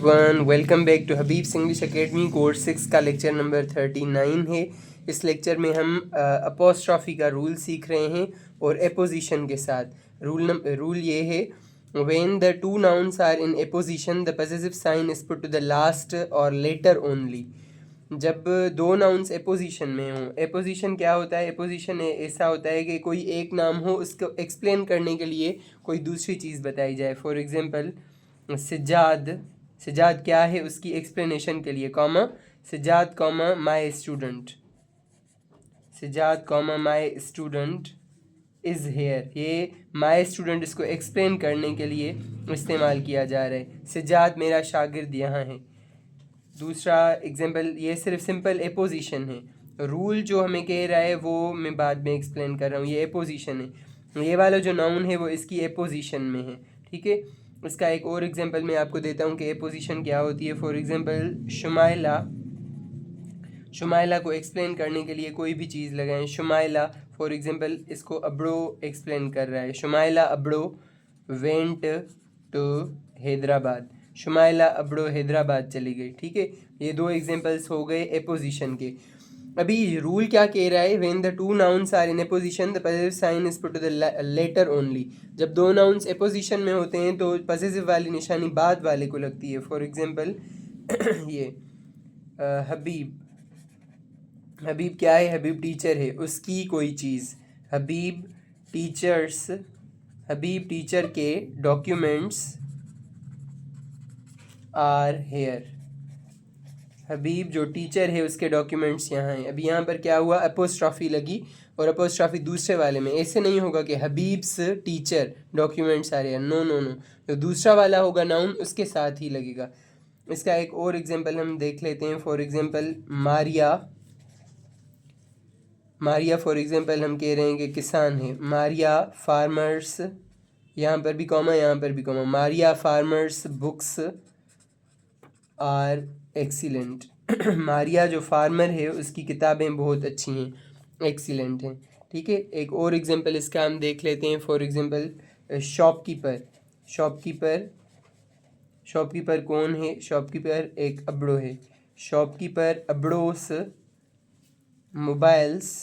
Everyone, welcome back to Habib's English Academy. Course 6 का lecture number 39 है। इस लेक्चर में हम अपोस्ट्रॉफी का रूल सीख रहे हैं और एपोजिशन के साथ। रूल ये है, when the two nouns are in apposition the possessive sign is put to the last और लेटर ओनली। जब दो नाउन्स एपोजिशन में हों, एपोजिशन क्या होता है? एपोजिशन ऐसा होता है कि कोई एक नाम हो, उसको एक्सप्लेन करने के लिए कोई दूसरी चीज़ बताई जाए। फॉर एग्जांपल सज्जाद, सज्जाद क्या है उसकी एक्सप्लेनेशन के लिए, comma Sajjad comma my student, Sajjad comma my student is here. ये माय स्टूडेंट इसको एक्सप्लेन करने के लिए इस्तेमाल किया जा रहा है। सज्जाद मेरा शागिर्द यहाँ है। दूसरा एग्जांपल, ये सिर्फ सिंपल एपोजिशन है। रूल जो हमें कह रहा है वो मैं बाद में एक्सप्लेन कर रहा हूँ। ये एपोजिशन है, ये वाला जो नाउन है वो इसकी एपोजिशन में है, ठीक है। इसका एक और एग्जांपल मैं आपको देता हूँ कि एपोजिशन क्या होती है। फॉर एग्जांपल शुमाइला, शुमाइला को एक्सप्लेन करने के लिए कोई भी चीज़ लगाएं। शुमाइला फॉर एग्जांपल इसको अब्रो एक्सप्लेन कर रहा है। शुमाइला अब्रो वेंट टू हैदराबाद, शुमाइला अब्रो हैदराबाद चली गई, ठीक है। ये दो एग्जांपल्स हो गए एपोजिशन के। अभी रूल क्या कह रहा है? When the two nouns are in apposition the possessive sign is put to the latter only. जब दो नाउन्स एपोजिशन में होते हैं तो पॉसेसिव वाली निशानी बाद वाले को लगती है। फॉर एग्जांपल ये हबीब, हबीब क्या है? हबीब टीचर है, उसकी कोई चीज़। हबीब टीचर्स, हबीब टीचर के डॉक्यूमेंट्स आर हेयर। हबीब जो टीचर है उसके डॉक्यूमेंट्स यहाँ हैं। अभी यहाँ पर क्या हुआ? अपोस्ट्रॉफी लगी और अपोस्ट्रॉफी दूसरे वाले में। ऐसे नहीं होगा कि हबीब्स टीचर डॉक्यूमेंट्स आ रहे हैं, नो नो नो। जो दूसरा वाला होगा नाउन उसके साथ ही लगेगा। इसका एक और एग्जांपल हम देख लेते हैं। For example Maria, Maria for example हम कह रहे हैं कि किसान है। मारिया फार्मर्स, यहाँ पर भी कॉमा यहाँ पर भी comma. Maria farmer's books are excellent. Maria जो फार्मर है उसकी किताबें बहुत अच्छी हैं, एक्सीलेंट हैं, ठीक है। एक और एग्जांपल इसका हम देख लेते हैं। For example shopkeeper, shopkeeper, shopkeeper कौन है? शॉपकीपर एक अब्रो है। शॉपकीपर अब्रोस मोबाइल्स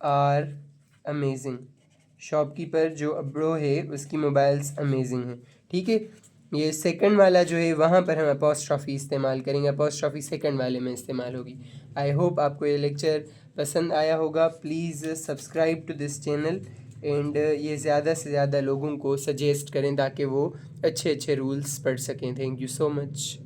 आर अमेजिंग, शॉपकीपर जो अब्रो है उसकी मोबाइल्स अमेजिंग हैं, ठीक है। ये सेकंड वाला जो है वहाँ पर हम अपोस्ट्रॉफी इस्तेमाल करेंगे, अपोस्ट्रॉफी सेकंड वाले में इस्तेमाल होगी। आई होप आपको ये लेक्चर पसंद आया होगा। Please subscribe to this channel and ये ज़्यादा से ज़्यादा लोगों को सजेस्ट करें ताकि वो अच्छे अच्छे रूल्स पढ़ सकें। Thank you so much.